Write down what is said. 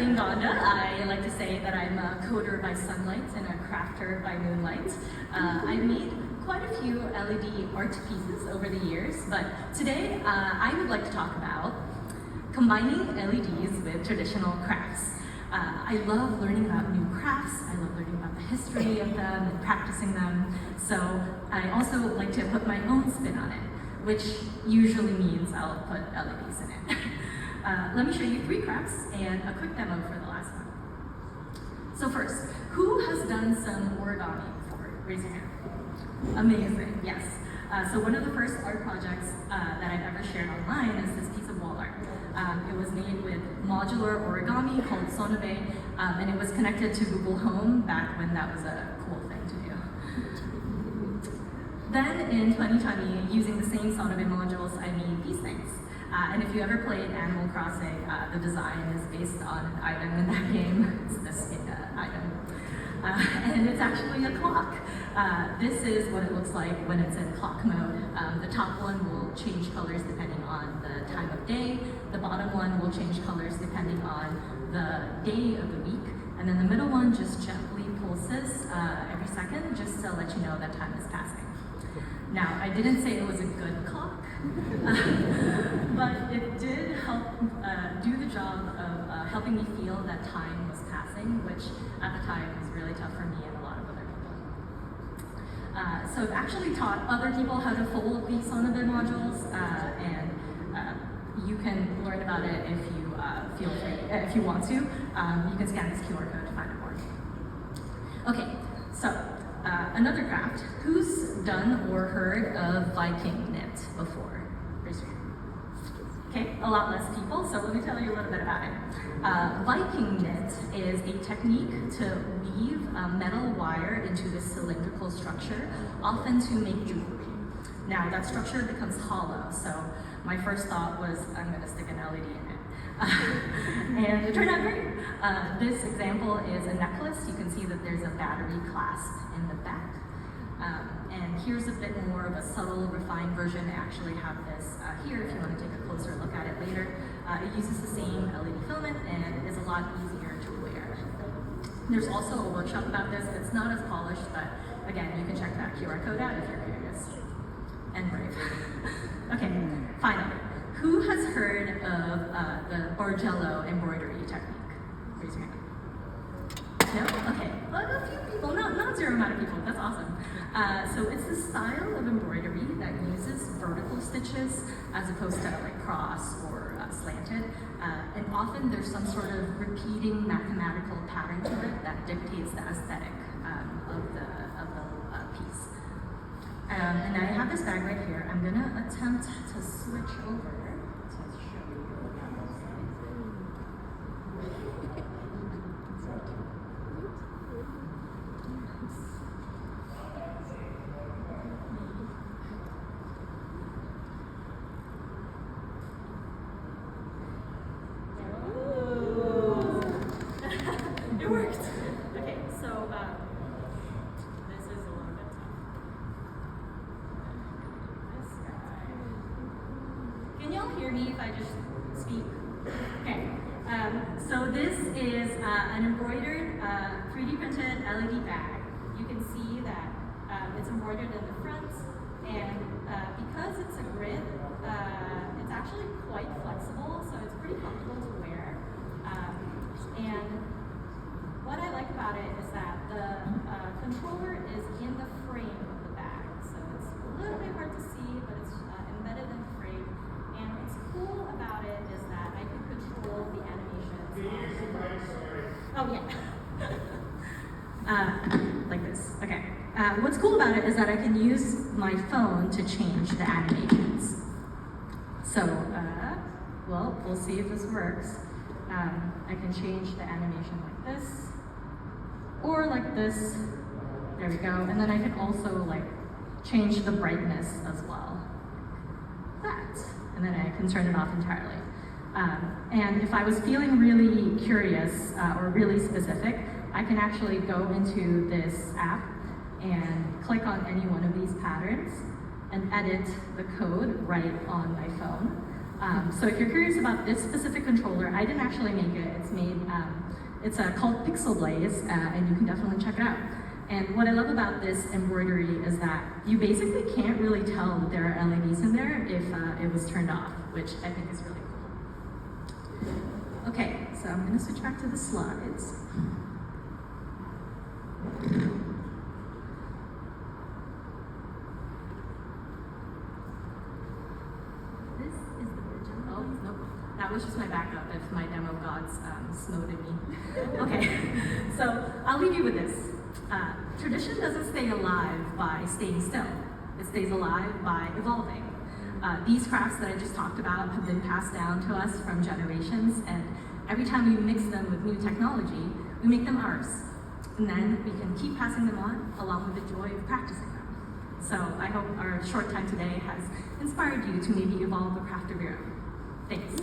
Charlene Gonda. I like to say that I'm a coder by sunlight and a crafter by moonlight. I've made quite a few LED art pieces over the years, but today I would like to talk about combining LEDs with traditional crafts. I love learning about new crafts. I love learning about the history of them and practicing them. So I also like to put my own spin on it, which usually means I'll put LEDs in it. Let me show you 3 crafts and a quick demo for the last one. So first, who has done some origami before? Raise your hand. Amazing, yes. So one of the first art projects that I've ever shared online is this piece of wall art. It was made with modular origami called Sonobe, and it was connected to Google Home back when that was a cool thing to do. Then in 2020, using the same Sonobe modules, I made these things. And if you ever played Animal Crossing, the design is based on an item in that game. It's this item. And it's actually a clock. This is what it looks like when it's in clock mode. The top one will change colors depending on the time of day. The bottom one will change colors depending on the day of the week. And then the middle one just gently pulses every second just to let you know that time is passing. Now, I didn't say it was a good clock, but it did help do the job of helping me feel that time was passing, which at the time was really tough for me and a lot of other people. So I've actually taught other people how to fold these Sonobe modules, and you can learn about it if you feel free, if you want to. You can scan this QR code to find out more. Okay, so another craft. Who's done or heard of Viking knit before? Raise your hand. Okay, a lot less people, so let me tell you a little bit about it. Viking knit is a technique to weave metal wire into a cylindrical structure, often to make jewelry. Now, that structure becomes hollow, so my first thought was, I'm going to stick an LED in it. And it turned out great. This example is a necklace. You can see that there's a battery clasp in the back. And here's a bit more of a subtle, refined version. I actually have this here if you want to take a closer look at it later. It uses the same LED filament and is a lot easier to wear. There's also a workshop about this. It's not as polished, but again, you can check that QR code out if you're curious. And brave. Okay, finally. Who has heard of the Bargello embroidery technique? Raise your hand. No? Okay. Well, a few people, not zero amount of people. That's awesome. So it's a style of embroidery that uses vertical stitches as opposed to like cross or slanted. And often there's some sort of repeating mathematical pattern to it that dictates the aesthetic of the piece. And I have this bag right here. I'm gonna attempt to switch over. It worked. Okay, so this is a little bit tough. This guy. Can y'all hear me if I just speak? Okay. So this is an embroidered 3D printed LED bag. You can see that it's embroidered in the front, and because it's a grid, it's actually quite flexible, so it's pretty comfortable to wear. And what I like about it is that the controller is in the frame of the bag, so it's a little bit hard to see, but it's embedded in the frame. And what's cool about it is that I can control the animations. Oh yeah. Like this. Okay. What's cool about it is that I can use my phone to change the animations. So, well, we'll see if this works. I can change the animation like this, or like this. There we go. And then I can also like change the brightness as well. That. And then I can turn it off entirely. And if I was feeling really curious or really specific, I can actually go into this app and click on any one of these patterns and edit the code right on my phone. So if you're curious about this specific controller, I didn't actually make it. It's made, called Pixel Blaze, and you can definitely check it out. And what I love about this embroidery is that you basically can't really tell that there are LEDs in there if it was turned off, which I think is really cool. Okay, so I'm going to switch back to the slides. This is the original. Oh, nope. That was just my backup if my demo gods snowed at me. Okay, so I'll leave you with this. Tradition doesn't stay alive by staying still. It stays alive by evolving. These crafts that I just talked about have been passed down to us from generations, and every time we mix them with new technology, we make them ours. And then we can keep passing them on along with the joy of practicing them. So I hope our short time today has inspired you to maybe evolve a craft of your own. Thanks.